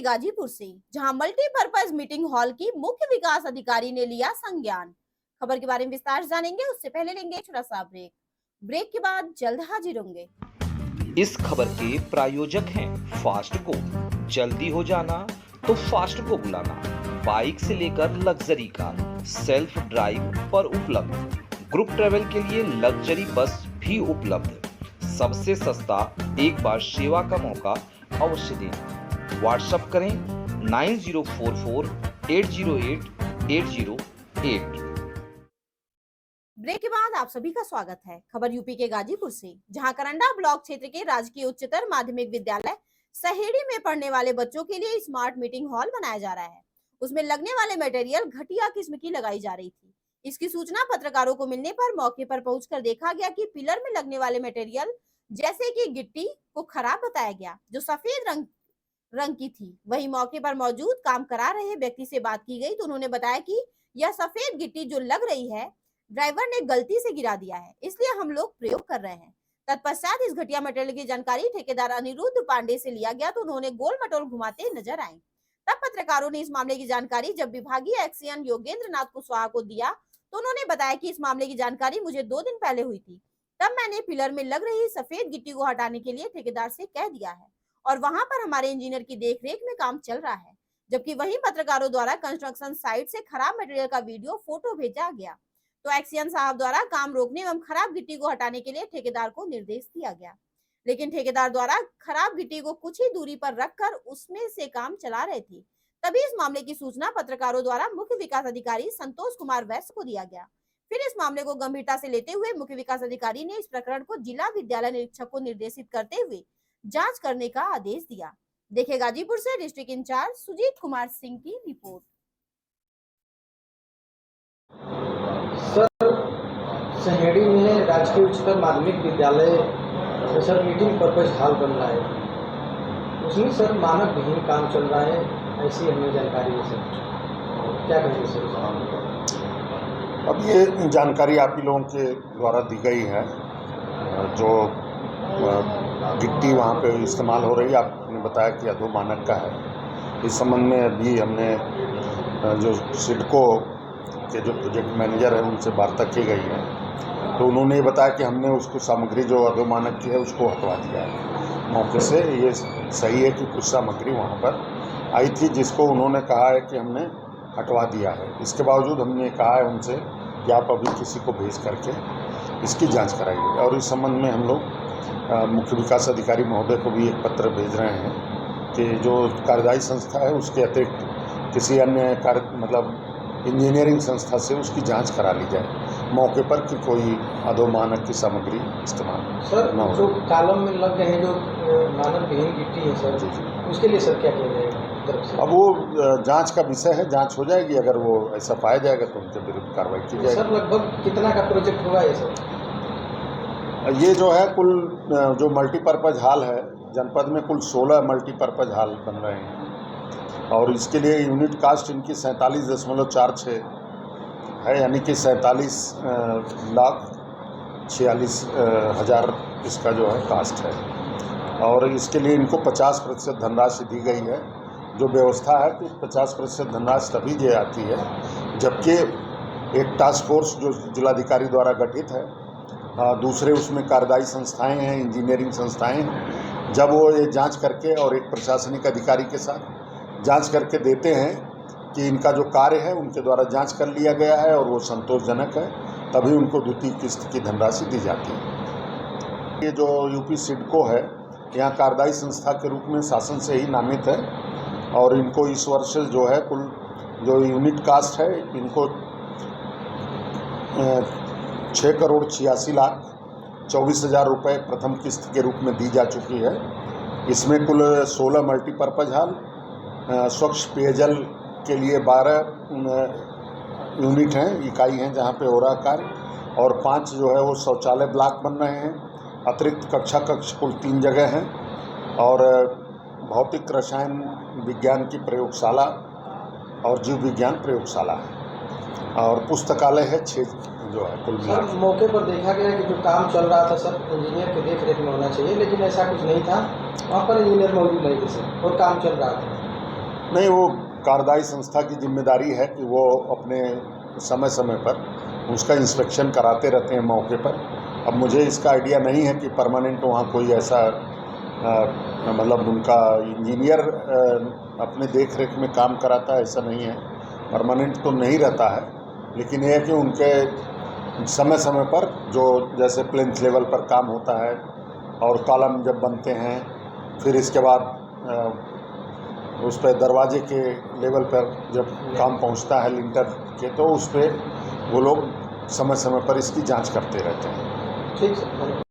गाजीपुर से, जहां multipurpose meeting hall की मुख्य विकास अधिकारी ने लिया संज्ञान। खबर के बारे में विस्तार से जानेंगे, उससे पहले लेंगे छोटा सा ब्रेक के बाद जल्द हाजिर होंगे। इस खबर के प्रायोजक हैं फास्ट को। जल्दी हो जाना तो फास्ट को बुलाना। बाइक से लेकर लग्जरी कार सेल्फ ड्राइव पर उपलब्ध। ग्रुप ट्रेवल के लिए लग्जरी बस भी उपलब्ध। सबसे सस्ता एक बार सेवा का मौका अवश्य दें। व्हाट्सएप करें 9044808808। ब्रेक के बाद आप सभी का स्वागत है। खबर यूपी के गाजीपुर से, जहां करंडा ब्लॉक क्षेत्र के राजकीय उच्चतर माध्यमिक विद्यालय सहेड़ी में पढ़ने वाले बच्चों के लिए स्मार्ट मीटिंग हॉल बनाया जा रहा है। उसमें लगने वाले मटेरियल घटिया किस्म की लगाई जा रही थी। इसकी सूचना पत्रकारों को मिलने पर मौके पर पहुंचकर देखा गया कि पिलर में लगने वाले मटेरियल जैसे कि गिट्टी को खराब बताया गया, जो सफेद रंग की थी। वही मौके पर मौजूद काम करा रहे व्यक्ति से बात की गई तो उन्होंने बताया कि यह सफेद गिट्टी जो लग रही है ड्राइवर ने गलती से गिरा दिया है, इसलिए हम लोग प्रयोग कर रहे हैं। तत्पश्चात इस घटिया मटेरियल की जानकारी ठेकेदार अनिरुद्ध पांडे से लिया गया तो उन्होंने गोल मटोल घुमाते नजर आए। तब पत्रकारों ने इस मामले की जानकारी जब विभागीय एक्सीएन योगेंद्र नाथ कुशवाहा को दिया तो उन्होंने बताया कि इस मामले की जानकारी मुझे 2 दिन पहले हुई थी। तब मैंने पिलर में लग रही सफेद गिट्टी को हटाने के लिए ठेकेदार से कह दिया है और वहां पर हमारे इंजीनियर की देखरेख में काम चल रहा है। जबकि वहीं पत्रकारों द्वारा कंस्ट्रक्शन साइट से खराब मटेरियल का वीडियो फोटो भेजा गया तो एक्सीएन साहब द्वारा काम रोकने एवं खराब गिट्टी को हटाने के लिए ठेकेदार को निर्देश दिया गया, लेकिन ठेकेदार द्वारा खराब गिट्टी को कुछ ही दूरी पर रखकर उसमें से काम चला रहे थे। तभी इस मामले की सूचना पत्रकारों द्वारा मुख्य विकास अधिकारी संतोष कुमार वैश्य को दिया गया। फिर इस मामले को गंभीरता से लेते हुए मुख्य विकास अधिकारी ने इस प्रकरण को जिला विद्यालय निरीक्षक को निर्देशित करते हुए जांच करने का आदेश दिया। देखिए गाजीपुर से डिस्ट्रिक्ट इंचार्ज सुजीत कुमार सिंह की रिपोर्ट। सर, सहेड़ी में राजकीय उच्चतर माध्यमिक विद्यालय सर मीटिंग पर्पज हॉल बन रहा है, उसमें सर मानक विहीन काम चल रहा है, ऐसी हमें जानकारी है सर। क्या कहेंगे सर? अब ये जानकारी आप ही लोगों के द्वारा दी गई है। जो गिट्टी वहाँ पे इस्तेमाल हो रही है, आपने बताया कि अधो मानक का है। इस संबंध में अभी हमने जो सिडको के जो प्रोजेक्ट मैनेजर है उनसे वार्ता की गई है, तो उन्होंने ये बताया कि हमने उसको सामग्री जो अधो मानक की है उसको हटवा दिया है मौके से। ये सही है कि कुछ सामग्री वहाँ पर आई थी जिसको उन्होंने कहा है कि हमने हटवा दिया है। इसके बावजूद हमने कहा है उनसे कि आप अभी किसी को भेज करके इसकी जांच कराइए, और इस संबंध में हम लोग मुख्य विकास अधिकारी महोदय को भी एक पत्र भेज रहे हैं कि जो कार्यदायी संस्था है उसके अतिरिक्त किसी अन्य इंजीनियरिंग संस्था से उसकी जांच करा ली जाए मौके पर कि कोई अधोमानक की सामग्री इस्तेमाल सर न हो। जो कॉलम में लग गए हैं जो मानक विहीन गिट्टी है सर, जी। उसके लिए सर क्या किया जाएगा? अब वो जांच का विषय है, जांच हो जाएगी। अगर वो ऐसा पाया जाएगा तो उनके विरुद्ध कार्रवाई की जाएगी। सर लगभग कितना का प्रोजेक्ट होगा ये सर? ये जो है कुल जो मल्टीपर्पज़ हॉल है जनपद में, कुल 16 मल्टीपर्पज़ हॉल बन रहे हैं, और इसके लिए यूनिट कास्ट इनकी 47.46 है, यानी कि 47,46,000 इसका जो है कास्ट है। और इसके लिए इनको 50% धनराशि दी गई है। जो व्यवस्था है कि 50% धनराशि तभी जे आती है जबकि एक टास्क फोर्स जो जिलाधिकारी द्वारा गठित है, दूसरे उसमें कार्यदायी संस्थाएं हैं, इंजीनियरिंग संस्थाएं हैं, जब वो ये जांच करके और एक प्रशासनिक अधिकारी के साथ जांच करके देते हैं कि इनका जो कार्य है उनके द्वारा जांच कर लिया गया है और वो संतोषजनक है, तभी उनको द्वितीय किस्त की धनराशि दी जाती है। ये जो यूपी सिडको है यहाँ कार्यदायी संस्था के रूप में शासन से ही नामित है, और इनको इस वर्ष जो है कुल जो यूनिट कास्ट है इनको 6,86,24,000 रुपये प्रथम किस्त के रूप में दी जा चुकी है। इसमें कुल 16 मल्टीपर्पज़ हॉल, स्वच्छ पेयजल के लिए 12 यूनिट हैं, इकाई हैं जहां पे हो रहा कार्य, और 5 जो है वो शौचालय ब्लॉक बन रहे हैं। अतिरिक्त कक्ष कुल 3 जगह हैं, और भौतिक रसायन विज्ञान की प्रयोगशाला और जीव विज्ञान प्रयोगशाला है, और पुस्तकालय है 6 जो है कुल मिला। सर मौके पर देखा गया कि जो काम चल रहा था सर इंजीनियर के देख रेख में होना चाहिए, लेकिन ऐसा कुछ नहीं था, वहाँ पर इंजीनियर मौजूद नहीं थे सर, और काम चल रहा था। नहीं, वो कार्यदायी संस्था की जिम्मेदारी है कि वो अपने समय समय पर उसका इंस्पेक्शन कराते रहते हैं मौके पर। अब मुझे इसका आइडिया नहीं है कि परमानेंट वहाँ कोई ऐसा मतलब उनका इंजीनियर अपने देख रेख में काम कराता है, ऐसा नहीं है। परमानेंट तो नहीं रहता है, लेकिन यह है कि उनके समय समय पर जो जैसे प्लेन्थ लेवल पर काम होता है और कॉलम जब बनते हैं, फिर इसके बाद उस पर दरवाजे के लेवल पर जब काम पहुंचता है लिंटर के, तो उस पर वो लोग समय समय पर इसकी जांच करते रहते हैं। ठीक सर।